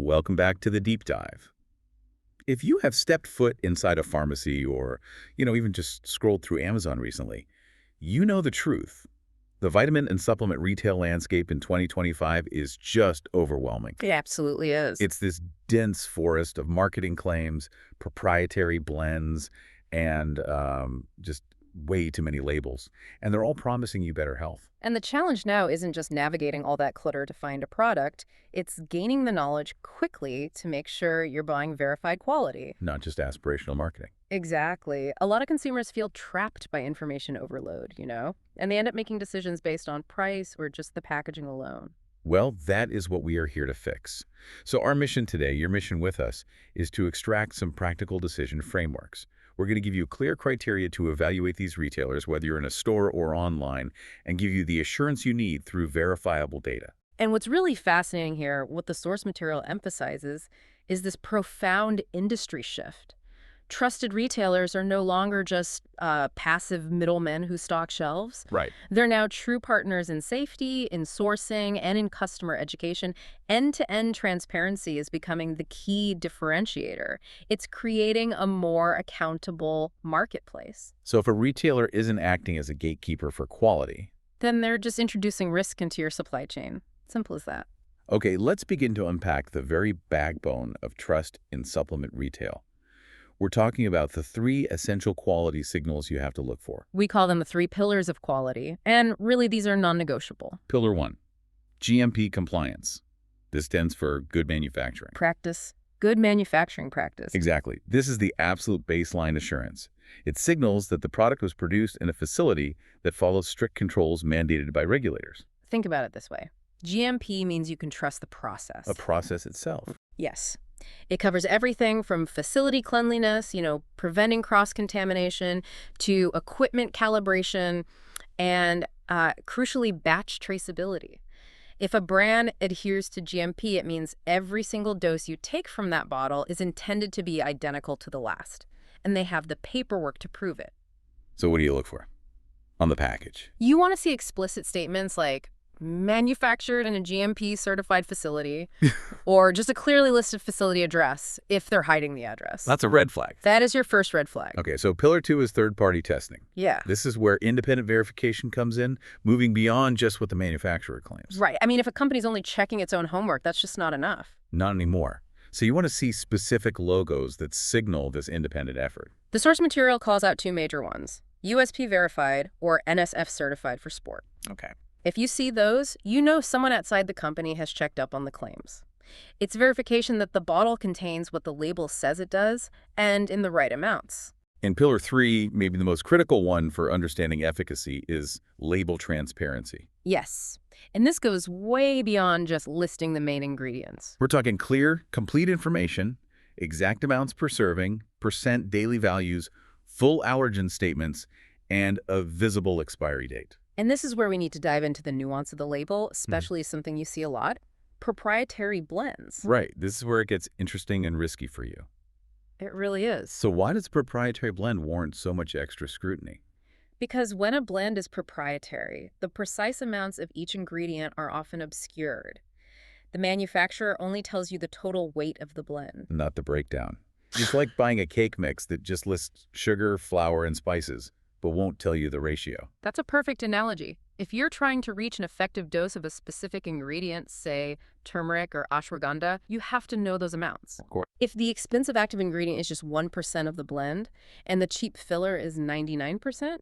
Welcome back to the deep dive. If you have stepped foot inside a pharmacy or, even just scrolled through Amazon recently, you know the truth. The vitamin and supplement retail landscape in 2025 is just overwhelming. It absolutely is. It's this dense forest of marketing claims, proprietary blends, and just way too many labels. And they're all promising you better health. And the challenge now isn't just navigating all that clutter to find a product, it's gaining the knowledge quickly to make sure you're buying verified quality. Not just aspirational marketing. Exactly. A lot of consumers feel trapped by information overload, and they end up making decisions based on price or just the packaging alone. Well, that is what we are here to fix. So our mission today, your mission with us, is to extract some practical decision frameworks. We're going to give you clear criteria to evaluate these retailers, whether you're in a store or online, and give you the assurance you need through verifiable data. And what's really fascinating here, what the source material emphasizes, is this profound industry shift. Trusted retailers are no longer just passive middlemen who stock shelves. Right. They're now true partners in safety, in sourcing, and in customer education. End-to-end transparency is becoming the key differentiator. It's creating a more accountable marketplace. So if a retailer isn't acting as a gatekeeper for quality, then they're just introducing risk into your supply chain. Simple as that. Okay, let's begin to unpack the very backbone of trust in supplement retail. We're talking about the 3 essential quality signals you have to look for. We call them the 3 pillars of quality, and really these are non-negotiable. Pillar 1, GMP compliance. This stands for good manufacturing. Practice. Good manufacturing practice. Exactly. This is the absolute baseline assurance. It signals that the product was produced in a facility that follows strict controls mandated by regulators. Think about it this way. GMP means you can trust the process. A process itself. Yes. It covers everything from facility cleanliness, preventing cross-contamination, to equipment calibration, and crucially, batch traceability. If a brand adheres to GMP, it means every single dose you take from that bottle is intended to be identical to the last, and they have the paperwork to prove it. So what do you look for on the package? You want to see explicit statements like manufactured in a GMP certified facility, or just a clearly listed facility address if they're hiding the address. That's a red flag. That is your first red flag. Okay, so pillar 2 is third-party testing. Yeah. This is where independent verification comes in, moving beyond just what the manufacturer claims. Right. I mean, if a company's only checking its own homework, that's just not enough. Not anymore. So you want to see specific logos that signal this independent effort. The source material calls out 2 major ones: USP verified or NSF certified for sport. Okay. If you see those, you know someone outside the company has checked up on the claims. It's verification that the bottle contains what the label says it does and in the right amounts. And pillar 3, maybe the most critical one for understanding efficacy, is label transparency. Yes. And this goes way beyond just listing the main ingredients. We're talking clear, complete information, exact amounts per serving, % daily values, full allergen statements, and a visible expiry date. And this is where we need to dive into the nuance of the label, especially something you see a lot: proprietary blends. Right. This is where it gets interesting and risky for you. It really is. So why does a proprietary blend warrant so much extra scrutiny? Because when a blend is proprietary, the precise amounts of each ingredient are often obscured. The manufacturer only tells you the total weight of the blend. Not the breakdown. It's like buying a cake mix that just lists sugar, flour, and spices, but won't tell you the ratio. That's a perfect analogy. If you're trying to reach an effective dose of a specific ingredient, say turmeric or ashwagandha, you have to know those amounts. Of course. If the expensive active ingredient is just 1% of the blend and the cheap filler is 99%,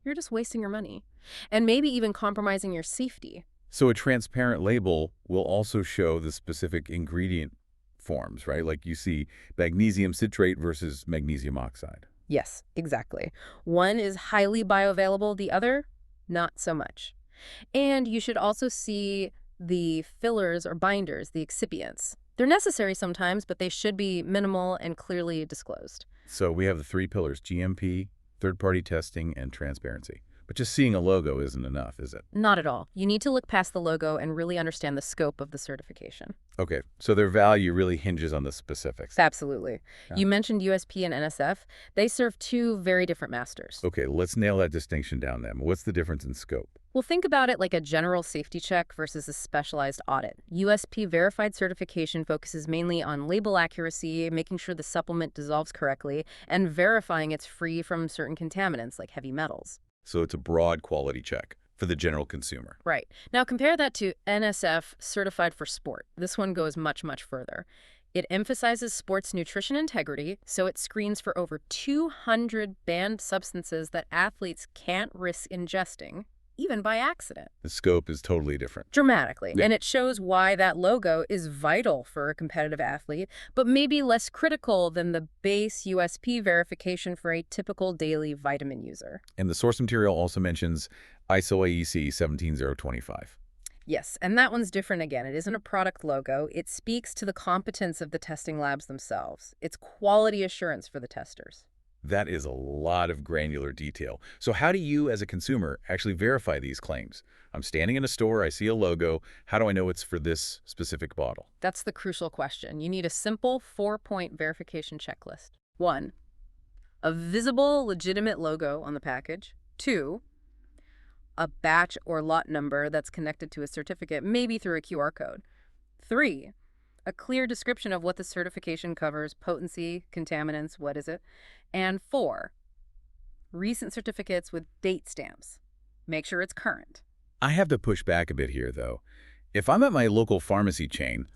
you're just wasting your money and maybe even compromising your safety. So a transparent label will also show the specific ingredient forms, right? Like you see magnesium citrate versus magnesium oxide. Yes, exactly. One is highly bioavailable, the other, not so much. And you should also see the fillers or binders, the excipients. They're necessary sometimes, but they should be minimal and clearly disclosed. So we have the 3 pillars: GMP, third-party testing, and transparency. But just seeing a logo isn't enough, is it? Not at all. You need to look past the logo and really understand the scope of the certification. Okay, so their value really hinges on the specifics. Absolutely. Yeah. You mentioned USP and NSF. They serve two very different masters. Okay, let's nail that distinction down then. What's the difference in scope? Well, think about it like a general safety check versus a specialized audit. USP verified certification focuses mainly on label accuracy, making sure the supplement dissolves correctly, and verifying it's free from certain contaminants like heavy metals. So it's a broad quality check for the general consumer. Right. Now compare that to NSF certified for sport. This one goes much, much further. It emphasizes sports nutrition integrity, so it screens for over 200 banned substances that athletes can't risk ingesting, even by accident. The scope is totally different. Dramatically. Yeah. And it shows why that logo is vital for a competitive athlete, but maybe less critical than the base USP verification for a typical daily vitamin user. And the source material also mentions ISO AEC 17025. Yes, and that one's different again. It isn't a product logo. It speaks to the competence of the testing labs themselves. It's quality assurance for the testers. That is a lot of granular detail. So how do you, as a consumer, actually verify these claims? I'm standing in a store, I see a logo. How do I know it's for this specific bottle? That's the crucial question. You need a simple 4-point verification checklist. 1, a visible, legitimate logo on the package. 2, a batch or lot number that's connected to a certificate, maybe through a QR code. 3, a clear description of what the certification covers, potency, contaminants, what is it? And 4, recent certificates with date stamps. Make sure it's current. I have to push back a bit here, though. If I'm at my local pharmacy chain,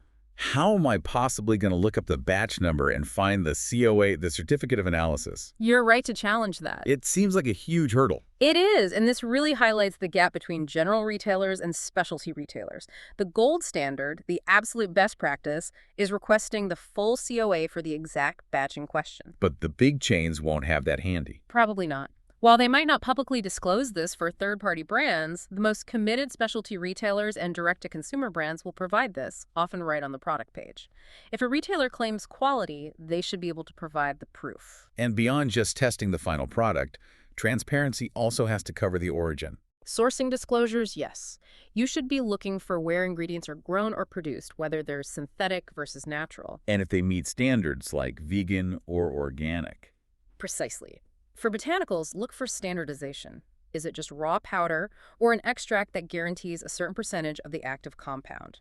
how am I possibly going to look up the batch number and find the COA, the certificate of analysis? You're right to challenge that. It seems like a huge hurdle. It is, and this really highlights the gap between general retailers and specialty retailers. The gold standard, the absolute best practice, is requesting the full COA for the exact batch in question. But the big chains won't have that handy. Probably not. While they might not publicly disclose this for third-party brands, the most committed specialty retailers and direct-to-consumer brands will provide this, often right on the product page. If a retailer claims quality, they should be able to provide the proof. And beyond just testing the final product, transparency also has to cover the origin. Sourcing disclosures, yes. You should be looking for where ingredients are grown or produced, whether they're synthetic versus natural. And if they meet standards like vegan or organic. Precisely. For botanicals, look for standardization. Is it just raw powder or an extract that guarantees a certain percentage of the active compound?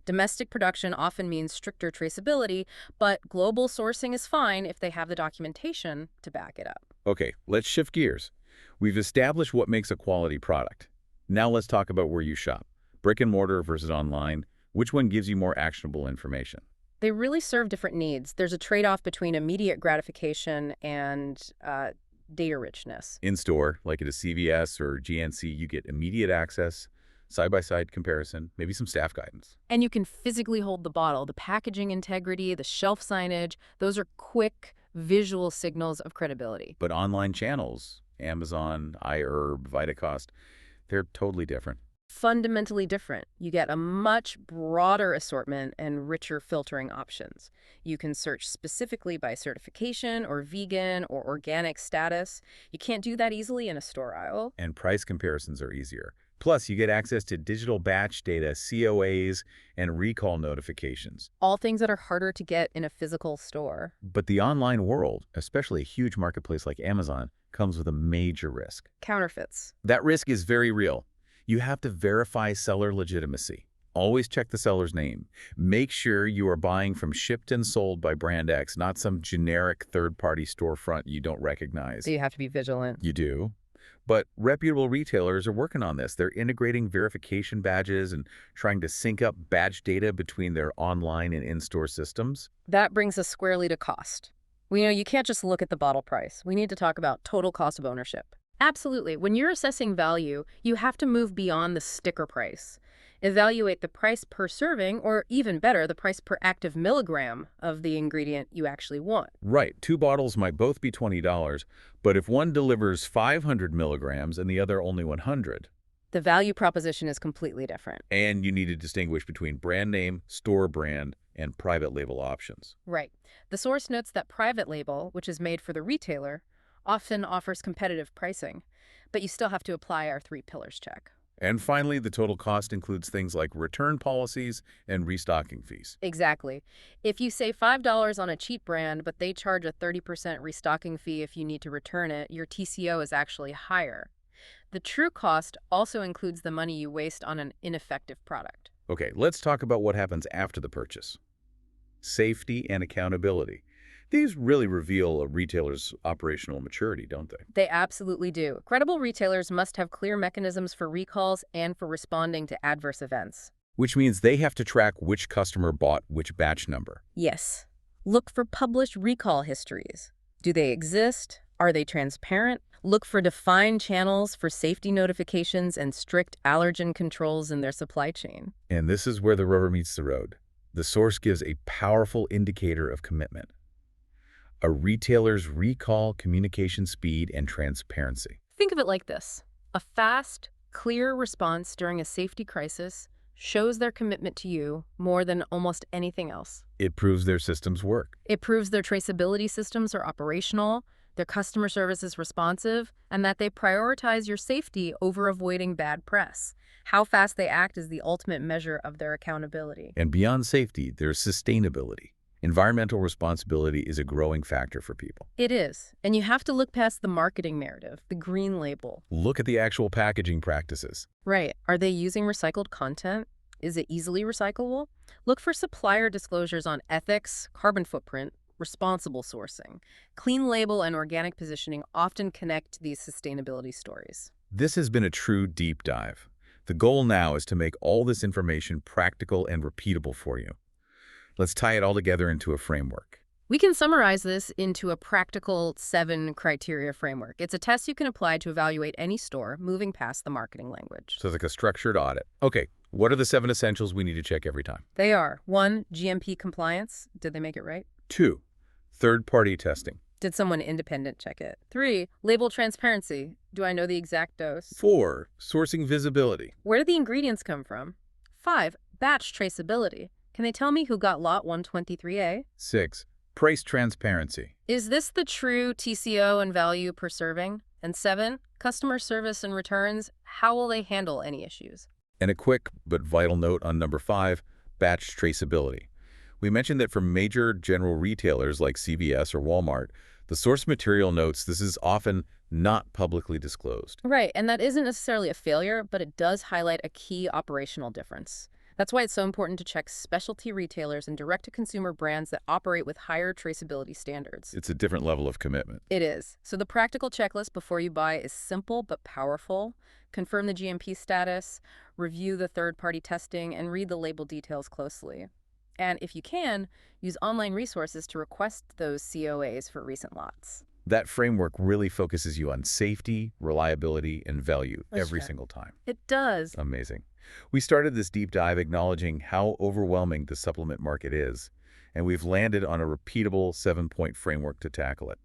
Domestic production often means stricter traceability, but global sourcing is fine if they have the documentation to back it up. Okay, let's shift gears. We've established what makes a quality product. Now let's talk about where you shop. Brick and mortar versus online. Which one gives you more actionable information? They really serve different needs. There's a trade-off between immediate gratification and data richness. In-store, like at a CVS or GNC, you get immediate access, side-by-side comparison, maybe some staff guidance. And you can physically hold the bottle. The packaging integrity, the shelf signage, those are quick visual signals of credibility. But online channels, Amazon, iHerb, Vitacost, they're totally different. Fundamentally different. You get a much broader assortment and richer filtering options. You can search specifically by certification or vegan or organic status. You can't do that easily in a store aisle. And price comparisons are easier. Plus, you get access to digital batch data, COAs, and recall notifications. All things that are harder to get in a physical store. But the online world, especially a huge marketplace like Amazon, comes with a major risk. Counterfeits. That risk is very real. You have to verify seller legitimacy. Always check the seller's name. Make sure you are buying from shipped and sold by brand X, not some generic third-party storefront you don't recognize. So you have to be vigilant. You do. But reputable retailers are working on this. They're integrating verification badges and trying to sync up badge data between their online and in-store systems. That brings us squarely to cost. You can't just look at the bottle price. We need to talk about total cost of ownership. Absolutely. When you're assessing value, you have to move beyond the sticker price. Evaluate the price per serving, or even better, the price per active milligram of the ingredient you actually want. Right. 2 bottles might both be $20, but if one delivers 500 milligrams and the other only 100, the value proposition is completely different. and you need to distinguish between brand name, store brand, and private label options. Right. The source notes that private label, which is made for the retailer, often offers competitive pricing, but you still have to apply our 3 pillars check. And finally, the total cost includes things like return policies and restocking fees. Exactly. If you say $5 on a cheap brand, but they charge a 30% restocking fee if you need to return it, your TCO is actually higher. The true cost also includes the money you waste on an ineffective product. Okay, let's talk about what happens after the purchase. Safety and accountability. These really reveal a retailer's operational maturity, don't they? They absolutely do. Credible retailers must have clear mechanisms for recalls and for responding to adverse events. Which means they have to track which customer bought which batch number. Yes. Look for published recall histories. Do they exist? Are they transparent? Look for defined channels for safety notifications and strict allergen controls in their supply chain. And this is where the rubber meets the road. The source gives a powerful indicator of commitment. A retailer's recall, communication speed, and transparency. Think of it like this. A fast, clear response during a safety crisis shows their commitment to you more than almost anything else. It proves their systems work. It proves their traceability systems are operational, their customer service is responsive, and that they prioritize your safety over avoiding bad press. How fast they act is the ultimate measure of their accountability. And beyond safety, there's sustainability. Environmental responsibility is a growing factor for people. It is. And you have to look past the marketing narrative, the green label. Look at the actual packaging practices. Right. Are they using recycled content? Is it easily recyclable? Look for supplier disclosures on ethics, carbon footprint, responsible sourcing. Clean label and organic positioning often connect these sustainability stories. This has been a true deep dive. The goal now is to make all this information practical and repeatable for you. Let's tie it all together into a framework. We can summarize this into a practical 7 criteria framework. It's a test you can apply to evaluate any store, moving past the marketing language. So it's like a structured audit. Okay, what are the 7 essentials we need to check every time? They are 1. GMP compliance. Did they make it right? 2. Third-party testing. Did someone independent check it? 3. Label transparency. Do I know the exact dose? 4. Sourcing visibility. Where did the ingredients come from? 5. Batch traceability. Can they tell me who got lot 123A? 6. Price transparency. Is this the true TCO and value per serving? And 7. Customer service and returns. How will they handle any issues? And a quick but vital note on number 5, batch traceability. We mentioned that for major general retailers like CVS or Walmart, the source material notes this is often not publicly disclosed. Right, and that isn't necessarily a failure, but it does highlight a key operational difference. That's why it's so important to check specialty retailers and direct-to-consumer brands that operate with higher traceability standards. It's a different level of commitment. It is. So the practical checklist before you buy is simple but powerful. Confirm the GMP status, review the third-party testing, and read the label details closely. And if you can, use online resources to request those COAs for recent lots. That framework really focuses you on safety, reliability, and value every single time. It does. Amazing. We started this deep dive acknowledging how overwhelming the supplement market is, and we've landed on a repeatable 7-point framework to tackle it.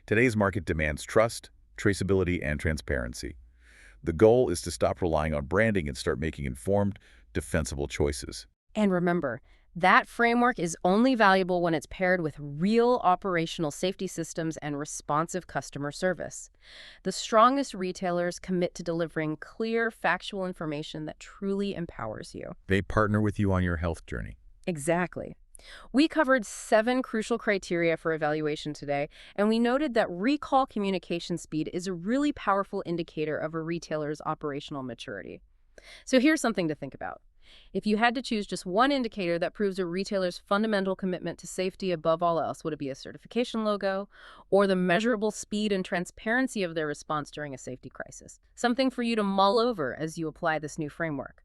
Today's market demands trust, traceability, and transparency. The goal is to stop relying on branding and start making informed, defensible choices. And remember, that framework is only valuable when it's paired with real operational safety systems and responsive customer service. The strongest retailers commit to delivering clear, factual information that truly empowers you. They partner with you on your health journey. Exactly. We covered 7 crucial criteria for evaluation today, and we noted that recall communication speed is a really powerful indicator of a retailer's operational maturity. So here's something to think about. If you had to choose just one indicator that proves a retailer's fundamental commitment to safety above all else, would it be a certification logo or the measurable speed and transparency of their response during a safety crisis? Something for you to mull over as you apply this new framework.